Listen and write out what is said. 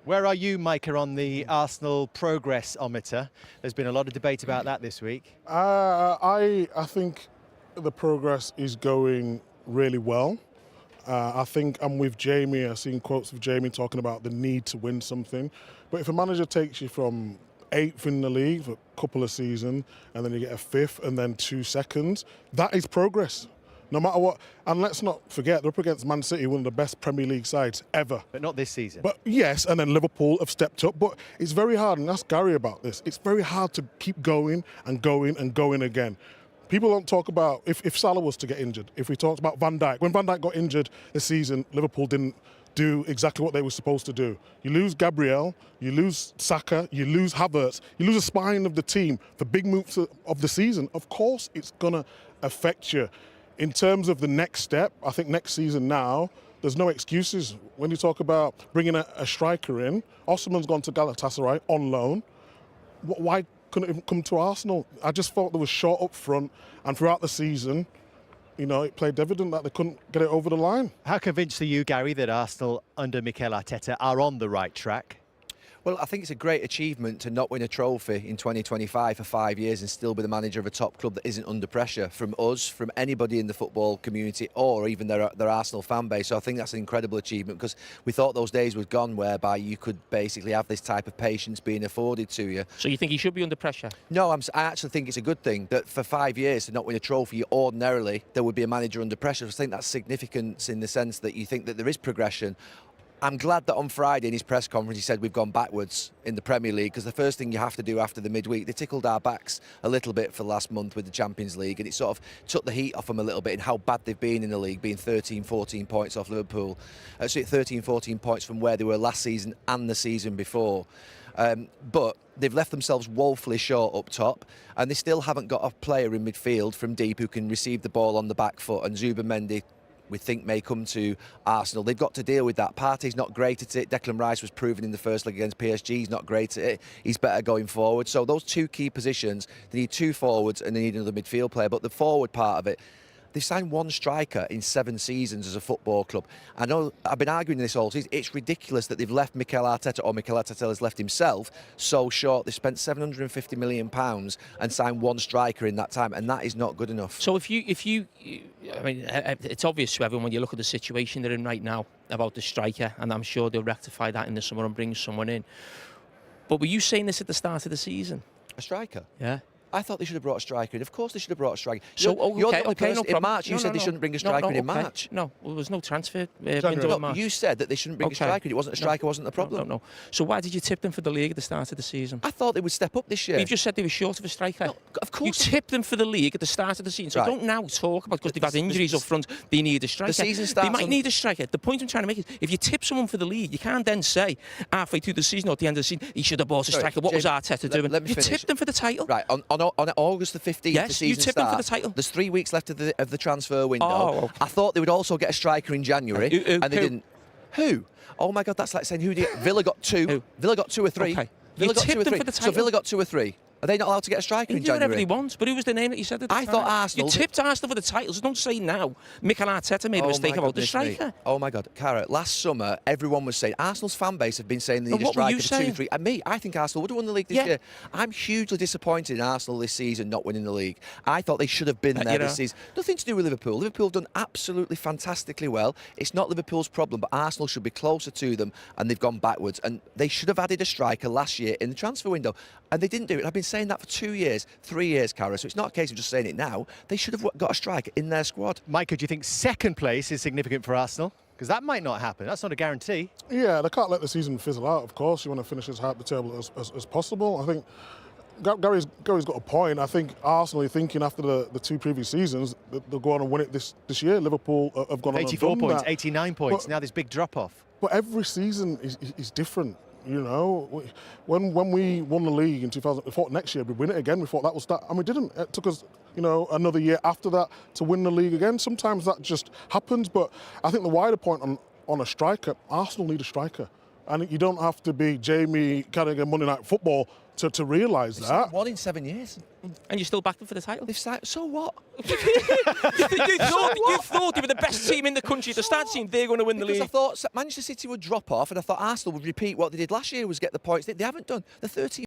Where are you, Micah, on the Arsenal progress-ometer? There's been a lot of debate about that this week. I think the progress is going really well. I think I'm with Jamie. I've seen quotes of Jamie talking about the need to win something. But if a manager takes you from 8th in the league for a couple of seasons and then you get a 5th and then 2 seconds, that is progress. No matter what. And let's not forget, they're up against Man City, one of the best Premier League sides ever. But not this season. But yes, and then Liverpool have stepped up. But it's very hard, and ask Gary about this, it's very hard to keep going and going and going again. People don't talk about, if Salah was to get injured, if we talked about Van Dijk. When Van Dijk got injured this season, Liverpool didn't do exactly what they were supposed to do. You lose Gabriel, you lose Saka, you lose Havertz, you lose a spine of the team for big moves of the season. Of course, it's going to affect you. In terms of the next step, I think next season now, there's no excuses. When you talk about bringing a striker in, Osimhen's gone to Galatasaray on loan. Why couldn't it come to Arsenal? I just thought there was short up front, and throughout the season, you know, it played evident that they couldn't get it over the line. How convinced are you, Gary, that Arsenal under Mikel Arteta are on the right track? Well, I think it's a great achievement to not win a trophy in 2025 for 5 years and still be the manager of a top club that isn't under pressure from us, from anybody in the football community or even their Arsenal fan base. So I think that's an incredible achievement because we thought those days were gone whereby you could basically have this type of patience being afforded to you. So you think he should be under pressure? No, I actually think it's a good thing that for 5 years to not win a trophy, ordinarily there would be a manager under pressure. I think that's significance in the sense that you think that there is progression. I'm glad that on Friday in his press conference he said we've gone backwards in the Premier League because the first thing you have to do after the midweek, they tickled our backs a little bit for last month with the Champions League and it sort of took the heat off them a little bit in how bad they've been in the league, being 13, 14 points off Liverpool. So 13, 14 points from where they were last season and the season before. But they've left themselves woefully short up top and they still haven't got a player in midfield from deep who can receive the ball on the back foot, and Zubimendi we think may come to Arsenal. They've got to deal with that. Partey's not great at it. Declan Rice was proven in the first leg against PSG. He's not great at it. He's better going forward. So those two key positions, they need 2 forwards and they need another midfield player. But the forward part of it, they've signed 1 striker in 7 seasons as a football club. I know I've been arguing this all season. It's ridiculous that they've left Mikel Arteta, or Mikel Arteta has left himself, so short. They spent £750 million and signed 1 striker in that time, and that is not good enough. So if you, I mean, it's obvious to everyone when you look at the situation they're in right now about the striker, and I'm sure they'll rectify that in the summer and bring someone in. But were you saying this at the start of the season? A striker? Yeah. I thought they should have brought a striker in. Of course they should have brought a striker. So, you're the only person no in problem. March you said they shouldn't bring a striker in March. No, well, there was no transfer window in March. You said that they shouldn't bring a striker in. It wasn't a striker, wasn't the problem. No. So why did you tip them for the league at the start of the season? I thought they would step up this year. You've just said they were short of a striker. No, of course. You tipped them for the league at the start of the season. So don't now talk about, because they've had injuries up front, they need a striker. The season starts They might need a striker. The point I'm trying to make is, if you tip someone for the league, you can't then say, halfway through the season or at the end of the season, he should have bought a striker. What was Arteta doing? Let me finish. You tipped them for the title. Right, on August the 15th, yes, the season you tipped them for the title. There's 3 weeks left of the transfer window. Oh, okay. I thought they would also get a striker in January, and they didn't. Who? Oh my God, that's like saying who did Villa got 2. Who? Villa got 2 or 3. Okay. Villa got 2 or 3. For the title. So Villa got 2 or 3. Are they not allowed to get a striker in do January? whatever they want, but who was the name that you said at the I time? thought Arsenal. You tipped Arsenal for the title, so don't say now Mikel Arteta made a mistake about the striker. Oh my God, Cara, last summer everyone was saying, Arsenal's fan base have been saying they need a striker for 2, 3. And me, I think Arsenal would have won the league this year. I'm hugely disappointed in Arsenal this season not winning the league. I thought they should have been there this season. Nothing to do with Liverpool. Liverpool have done absolutely fantastically well. It's not Liverpool's problem, but Arsenal should be closer to them, and they've gone backwards. And they should have added a striker last year in the transfer window, and they didn't do it. I've been saying that for 2 years, 3 years, Cara, so it's not a case of just saying it now. They should have got a striker in their squad. Micah, do you think second place is significant for Arsenal? Because that might not happen. That's not a guarantee. Yeah, they can't let the season fizzle out, of course. You want to finish as high up the table as possible. I think Gary's got a point. I think Arsenal are thinking after the 2 previous seasons that they'll go on and win it this year. Liverpool have gone on and 84 done points, that. 89 points. Now this big drop-off. But every season is different. You know, when we won the league in 2000, we thought next year we'd win it again. We thought that was that, and we didn't. It took us, you know, another year after that to win the league again. Sometimes that just happens. But I think the wider point on a striker, Arsenal need a striker, and you don't have to be Jamie Carragher Monday Night Football to realise that. One in 7 years. And you still backed them for the title? They've signed, so what? you thought they were the best team in the country at the start, team they're going to win the Because league. I thought Manchester City would drop off, and I thought Arsenal would repeat what they did last year, was get the points. They haven't done. They're 13